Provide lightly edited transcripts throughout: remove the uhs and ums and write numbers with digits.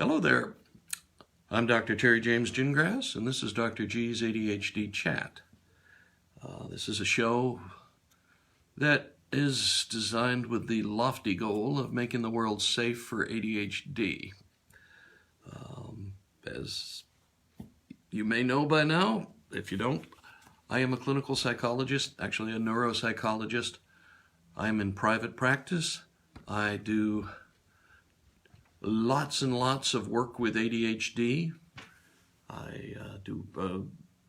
Hello there. I'm Dr. Terry James Gingras, and this is Dr. G's ADHD Chat. This is a show that is designed with the lofty goal of making the world safe for ADHD. As you may know by now, if you don't, I am a clinical psychologist, actually a neuropsychologist. I am in private practice. I do lots and lots of work with ADHD. I do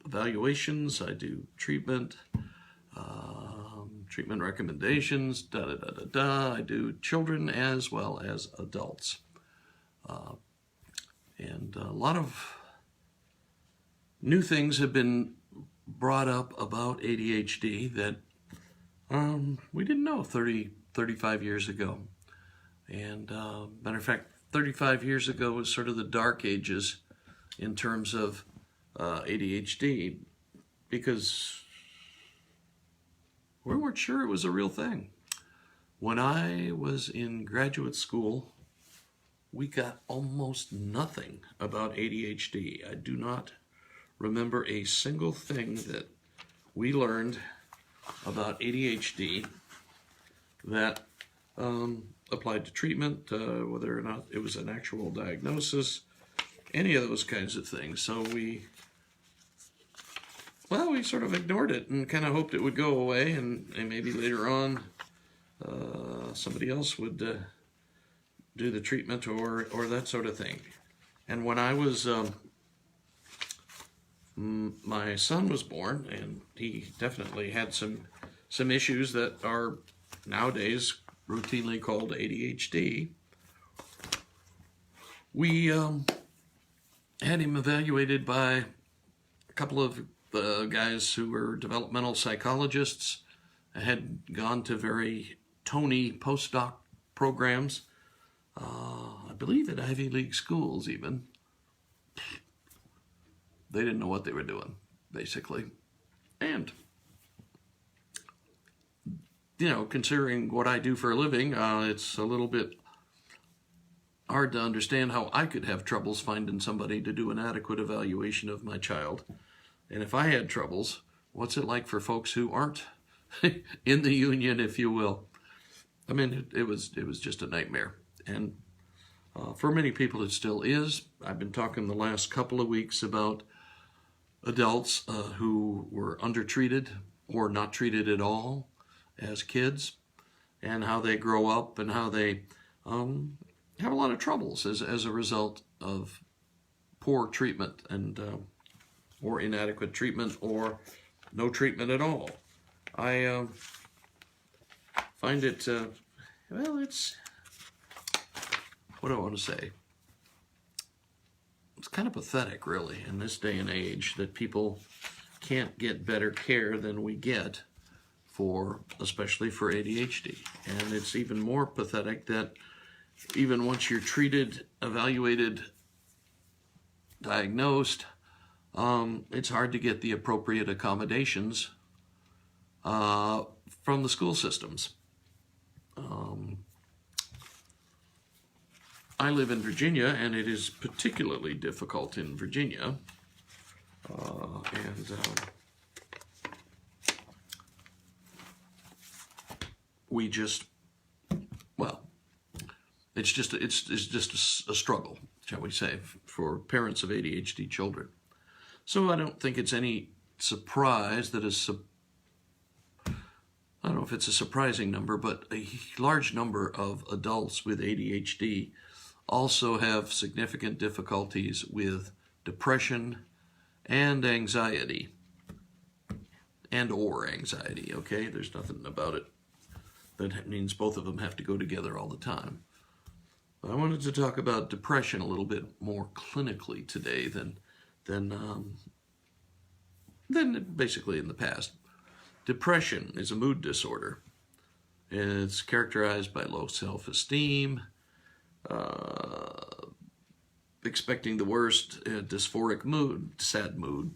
evaluations, I do treatment, treatment recommendations, I do children as well as adults. And a lot of new things have been brought up about ADHD that we didn't know 35 years ago. And matter of fact, 35 years ago was sort of the dark ages in terms of ADHD, because we weren't sure it was a real thing. When I was in graduate school, we got almost nothing about ADHD. I do not remember a single thing that we learned about ADHD that applied to treatment, whether or not it was an actual diagnosis, any of those kinds of things. So we sort of ignored it and kind of hoped it would go away, and maybe later on somebody else would do the treatment or that sort of thing. And when I was, my son was born, and he definitely had some issues that are nowadays routinely called ADHD. We had him evaluated by a couple of guys who were developmental psychologists, had gone to very Tony postdoc programs, I believe at Ivy League schools even. They didn't know what they were doing, basically. And you know, considering what I do for a living, it's a little bit hard to understand how I could have troubles finding somebody to do an adequate evaluation of my child. And if I had troubles, what's it like for folks who aren't in the union, if you will? I mean, it was just a nightmare. And for many people, it still is. I've been talking the last couple of weeks about adults who were undertreated or not treated at all as kids, and how they grow up and how they have a lot of troubles as a result of poor treatment and or inadequate treatment or no treatment at all. I find it, it's, what do I want to say? It's kind of pathetic, really, in this day and age, that people can't get better care than we get especially for ADHD. And it's even more pathetic that even once you're treated, evaluated, diagnosed, it's hard to get the appropriate accommodations from the school systems. I live in Virginia, and it is particularly difficult in Virginia. We just, it's just a struggle, shall we say, for parents of ADHD children. So I don't think it's any surprise that I don't know if it's a surprising number, but a large number of adults with ADHD also have significant difficulties with depression and anxiety, or anxiety, okay? There's nothing about it that means both of them have to go together all the time. But I wanted to talk about depression a little bit more clinically today than basically in the past. Depression is a mood disorder. It's characterized by low self-esteem, expecting the worst, dysphoric mood, sad mood,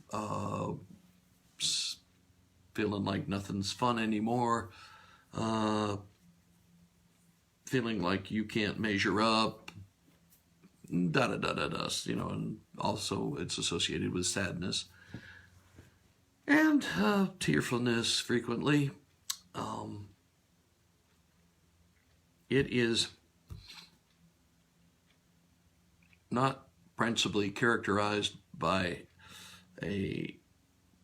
feeling like nothing's fun anymore, feeling like you can't measure up, da-da-da-da-da, and also it's associated with sadness and tearfulness frequently. It is not principally characterized by a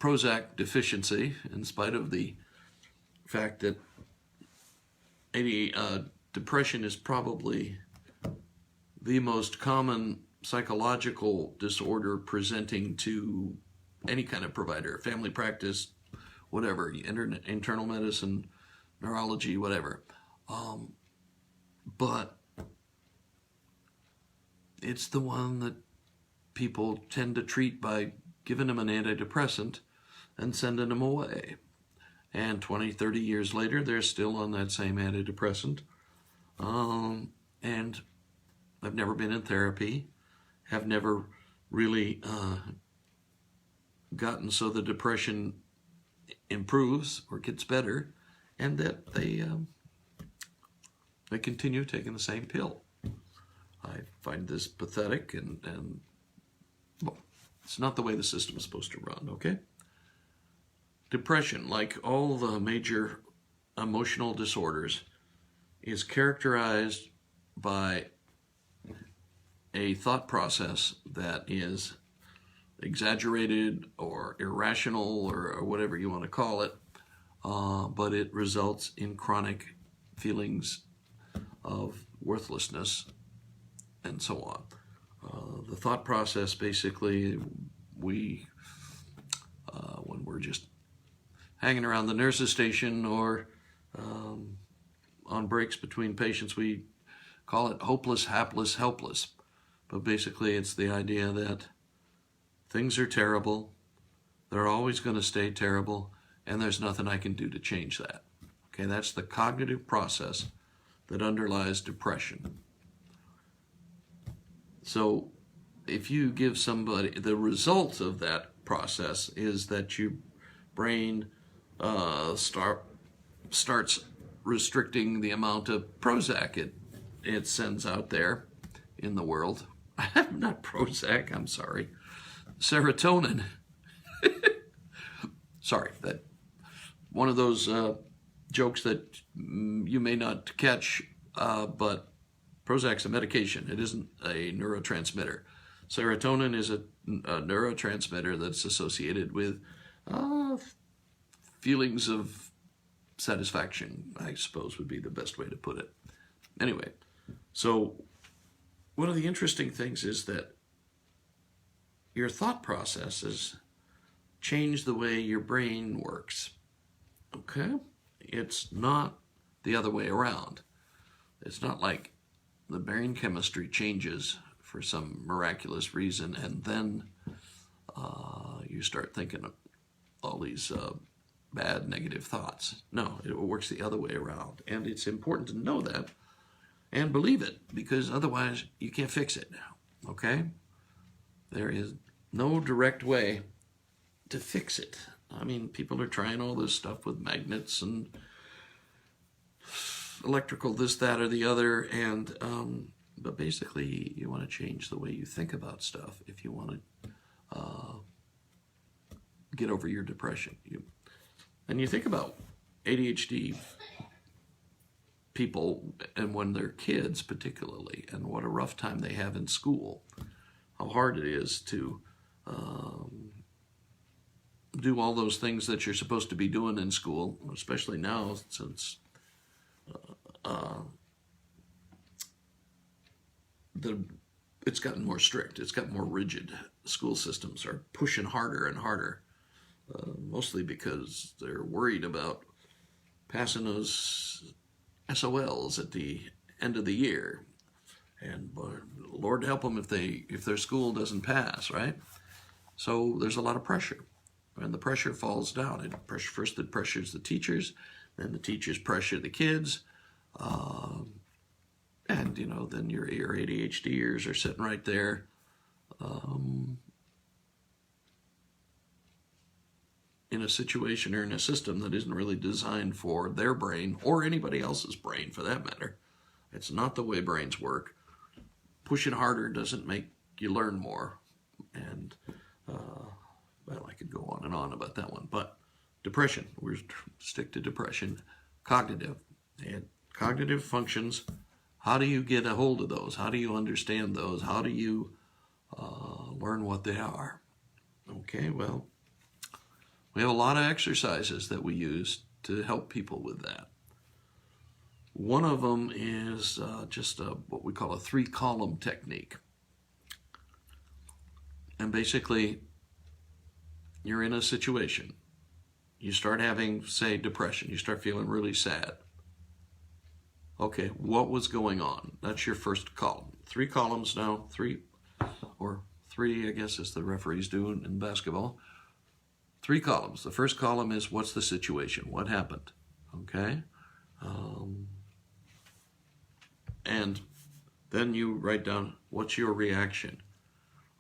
Prozac deficiency, in spite of the fact that depression is probably the most common psychological disorder presenting to any kind of provider, family practice, whatever, internal medicine, neurology, whatever. But it's the one that people tend to treat by giving them an antidepressant and sending them away. And 20, 30 years later, they're still on that same antidepressant. And I've never been in therapy, have never really gotten so the depression improves or gets better, and that they continue taking the same pill. I find this pathetic, and well, it's not the way the system is supposed to run, okay? Depression, like all the major emotional disorders, is characterized by a thought process that is exaggerated or irrational or whatever you want to call it, but it results in chronic feelings of worthlessness and so on. The thought process, basically, when we're just hanging around the nurse's station or on breaks between patients, we call it hopeless, hapless, helpless. But basically it's the idea that things are terrible, they're always going to stay terrible, and there's nothing I can do to change that. Okay, that's the cognitive process that underlies depression. So if you give somebody, the result of that process is that your brain starts restricting the amount of Prozac it sends out there in the world. Not Prozac, I'm sorry. Serotonin. Sorry, that one of those jokes that you may not catch, but Prozac's a medication. It isn't a neurotransmitter. Serotonin is a neurotransmitter that's associated with feelings of satisfaction, I suppose would be the best way to put it. Anyway, so one of the interesting things is that your thought processes change the way your brain works. Okay? It's not the other way around. It's not like the brain chemistry changes for some miraculous reason and then you start thinking of all these bad negative thoughts. No, it works the other way around. And it's important to know that and believe it, because otherwise you can't fix it. Okay? There is no direct way to fix it. I mean, people are trying all this stuff with magnets and electrical this, that, or the other, and but basically you want to change the way you think about stuff if you want to get over your depression. And you think about ADHD people, and when they're kids particularly, and what a rough time they have in school, how hard it is to do all those things that you're supposed to be doing in school, especially now since it's gotten more strict, it's gotten more rigid. School systems are pushing harder and harder, mostly because they're worried about passing those SOLs at the end of the year. And Lord help them if their school doesn't pass, right? So there's a lot of pressure, and the pressure falls down. First it pressures the teachers, then the teachers pressure the kids, and then your ADHDers are sitting right there, in a situation or in a system that isn't really designed for their brain or anybody else's brain for that matter. It's not the way brains work. pushing harder doesn't make you learn more. And, well, I could go on and on about that one. But depression, we'll stick to depression. Cognitive. And cognitive functions, how do you get a hold of those? How do you understand those? How do you learn what they are? Okay, well, we have a lot of exercises that we use to help people with that. One of them is just what we call a 3-column technique. And basically, you're in a situation. You start having, say, depression. You start feeling really sad. Okay, what was going on? That's your first column. 3 columns now, 3, I guess, as the referees do in basketball. 3 columns. The first column is, what's the situation? What happened? Okay? And then you write down, what's your reaction?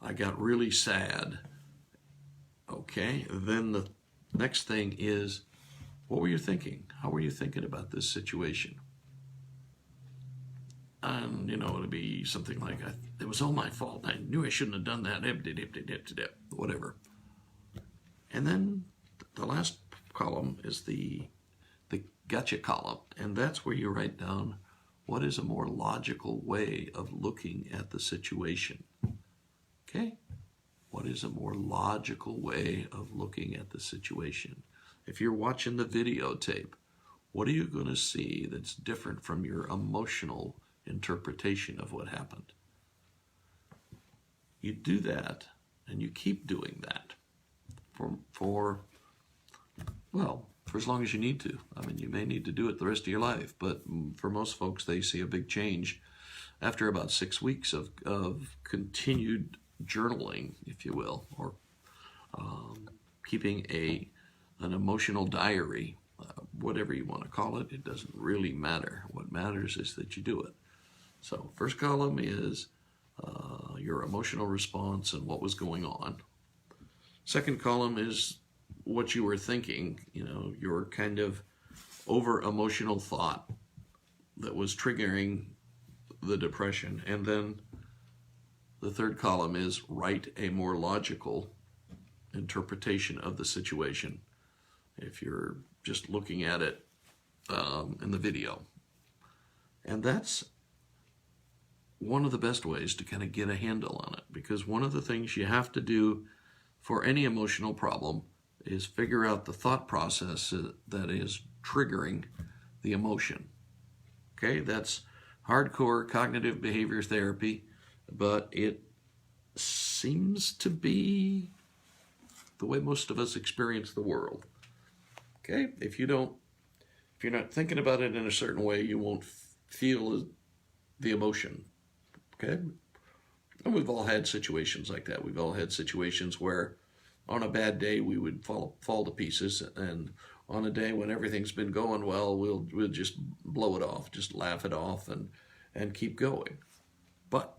I got really sad. Okay? Then the next thing is, what were you thinking? How were you thinking about this situation? And, it'll be something like, it was all my fault. I knew I shouldn't have done that. Whatever. And then the last column is the gotcha column. And that's where you write down, what is a more logical way of looking at the situation? Okay? What is a more logical way of looking at the situation? If you're watching the videotape, what are you going to see that's different from your emotional interpretation of what happened? You do that, and you keep doing that for as long as you need to. I mean, you may need to do it the rest of your life, but for most folks, they see a big change after about 6 weeks of continued journaling, if you will, or keeping an emotional diary, whatever you want to call it. It doesn't really matter. What matters is that you do it. So first column is your emotional response and what was going on. Second column is what you were thinking, your kind of over-emotional thought that was triggering the depression. And then the third column is write a more logical interpretation of the situation if you're just looking at it in the video. And that's one of the best ways to kind of get a handle on it, because one of the things you have to do for any emotional problem is figure out the thought process that is triggering the emotion. Okay, that's hardcore cognitive behavior therapy, but it seems to be the way most of us experience the world. Okay, if you're not thinking about it in a certain way, you won't feel the emotion. Okay, and we've all had situations like that. We've all had situations where on a bad day we would fall to pieces, and on a day when everything's been going well, we'll just blow it off, just laugh it off and keep going. But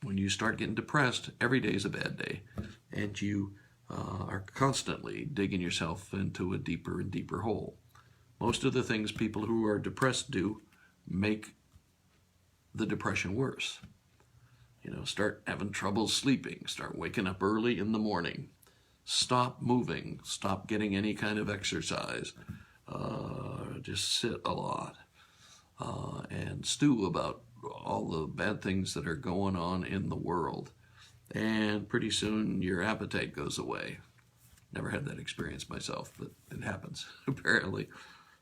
when you start getting depressed, every day is a bad day, and you are constantly digging yourself into a deeper and deeper hole. Most of the things people who are depressed do make the depression worse. Start having trouble sleeping, start waking up early in the morning, stop moving, stop getting any kind of exercise, just sit a lot, and stew about all the bad things that are going on in the world. And pretty soon your appetite goes away. Never had that experience myself, but it happens apparently.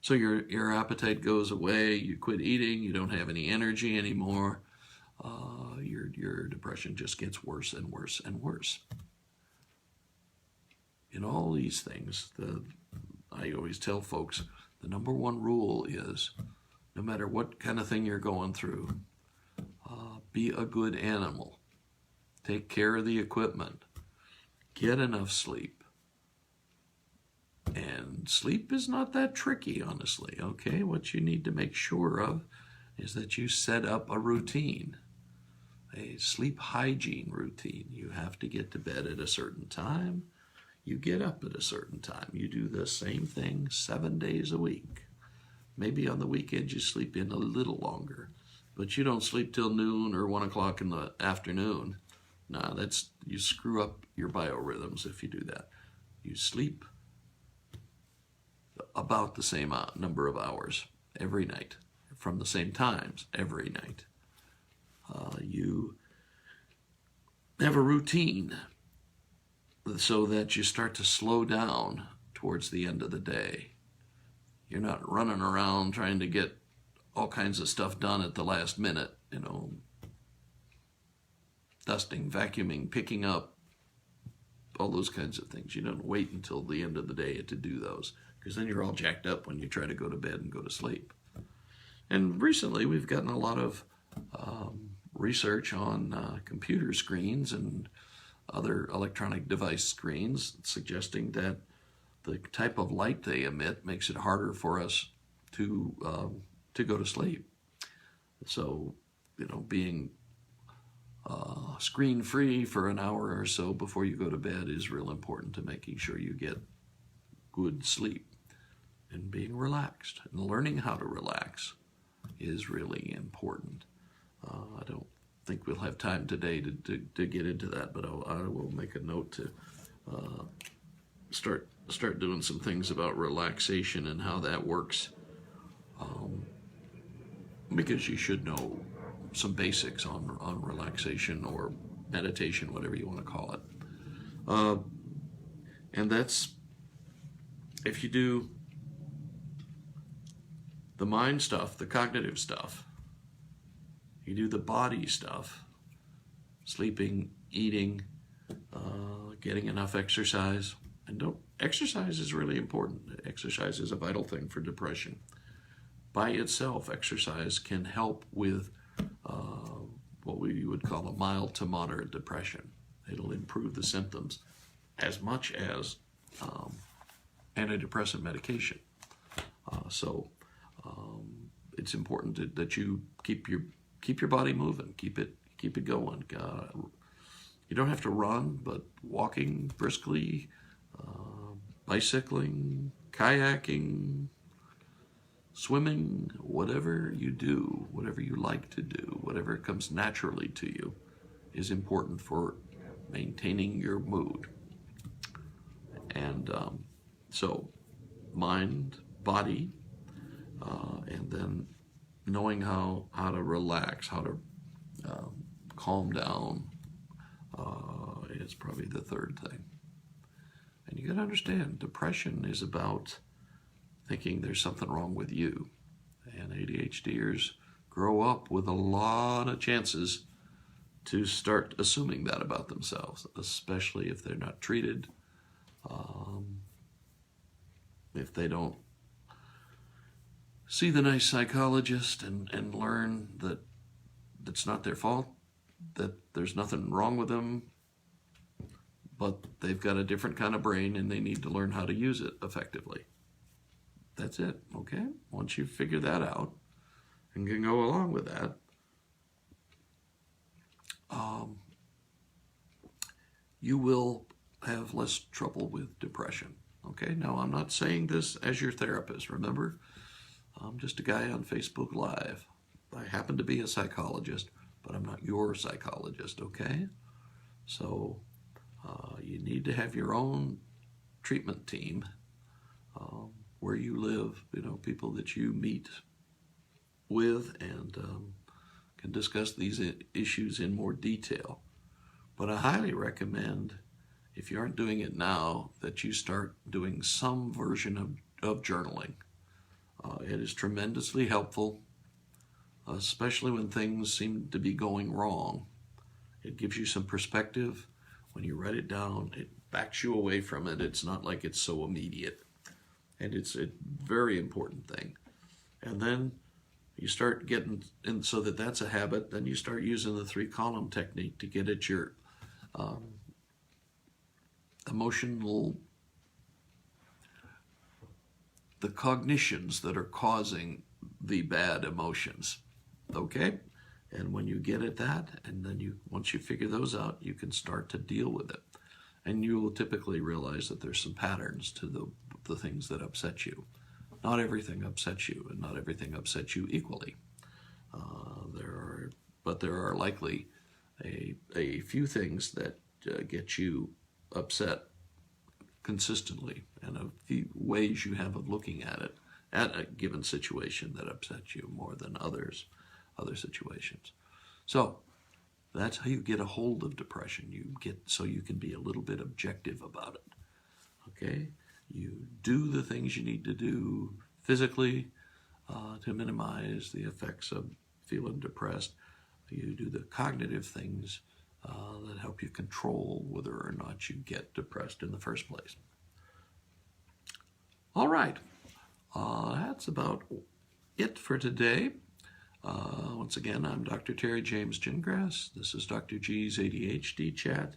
So your appetite goes away, you quit eating, you don't have any energy anymore. Your depression just gets worse and worse and worse. In all these things, I always tell folks, the number one rule is, no matter what kind of thing you're going through, be a good animal. Take care of the equipment. Get enough sleep. And sleep is not that tricky, honestly, okay? What you need to make sure of is that you set up a routine, a sleep hygiene routine. You have to get to bed at a certain time. You get up at a certain time. You do the same thing 7 days a week. Maybe on the weekends you sleep in a little longer, but you don't sleep till noon or 1 o'clock in the afternoon. Nah, you screw up your biorhythms if you do that. You sleep about the same number of hours every night, from the same times every night. You have a routine so that you start to slow down towards the end of the day. You're not running around trying to get all kinds of stuff done at the last minute, dusting, vacuuming, picking up, all those kinds of things. You don't wait until the end of the day to do those, because then you're all jacked up when you try to go to bed and go to sleep. And recently we've gotten a lot of research on computer screens and other electronic device screens suggesting that the type of light they emit makes it harder for us to go to sleep. So, being screen-free for an hour or so before you go to bed is real important to making sure you get good sleep. And being relaxed and learning how to relax is really important. I don't think we'll have time today to get into that, but I will make a note to start doing some things about relaxation and how that works, because you should know some basics on relaxation or meditation, whatever you want to call it. And that's, if you do the mind stuff, the cognitive stuff, you do the body stuff, sleeping, eating, getting enough exercise. And exercise is really important. Exercise is a vital thing for depression. By itself, exercise can help with what we would call a mild to moderate depression. It'll improve the symptoms as much as antidepressant medication. So it's important that you keep your body moving, keep it going. You don't have to run, but walking briskly, bicycling, kayaking, swimming, whatever you do, whatever you like to do, whatever comes naturally to you, is important for maintaining your mood. And so mind, body, and then knowing how to relax, how to calm down, is probably the third thing. And you got to understand, depression is about thinking there's something wrong with you. And ADHDers grow up with a lot of chances to start assuming that about themselves, especially if they're not treated, if they don't see the nice psychologist and learn that it's not their fault, that there's nothing wrong with them, but they've got a different kind of brain and they need to learn how to use it effectively. That's it, okay? Once you figure that out and can go along with that, you will have less trouble with depression, okay? Now, I'm not saying this as your therapist, remember? I'm just a guy on Facebook Live. I happen to be a psychologist, but I'm not your psychologist, okay? So you need to have your own treatment team where you live, people that you meet with and can discuss these issues in more detail. But I highly recommend, if you aren't doing it now, that you start doing some version of journaling. It is tremendously helpful, especially when things seem to be going wrong. It gives you some perspective. When you write it down, it backs you away from it. It's not like it's so immediate. And it's a very important thing. And then you start getting, and so that's a habit, then you start using the 3-column technique to get at your the cognitions that are causing the bad emotions, okay? And when you get at that, and then once you figure those out, you can start to deal with it. And you will typically realize that there's some patterns to the things that upset you. Not everything upsets you, and not everything upsets you equally. There but there are likely a few things that get you upset consistently, and a few ways you have of looking at it at a given situation that upsets you more than other situations. So that's how you get a hold of depression. You get so you can be a little bit objective about it. Okay? You do the things you need to do physically to minimize the effects of feeling depressed. You do the cognitive things that help you control whether or not you get depressed in the first place. All right. That's about it for today. Once again, I'm Dr. Terry James Gingras. This is Dr. G's ADHD Chat.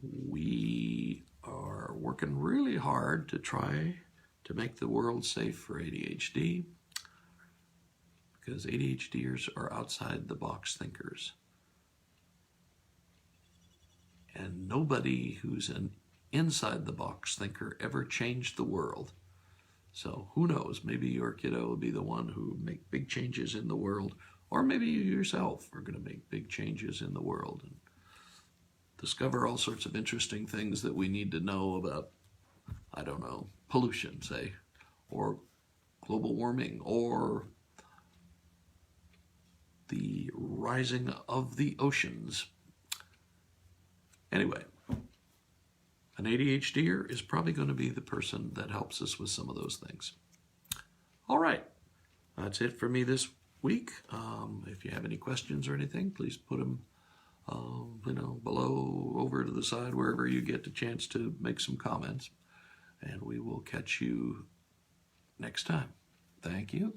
We are working really hard to try to make the world safe for ADHD, because ADHDers are outside the box thinkers. And nobody who's an inside the box thinker ever changed the world. So who knows, maybe your kiddo will be the one who make big changes in the world, or maybe you yourself are going to make big changes in the world and discover all sorts of interesting things that we need to know about, I don't know, pollution, say, or global warming, or the rising of the oceans. Anyway, an ADHDer is probably going to be the person that helps us with some of those things. All right, that's it for me this week. If you have any questions or anything, please put them below, over to the side, wherever you get the chance to make some comments. And we will catch you next time. Thank you.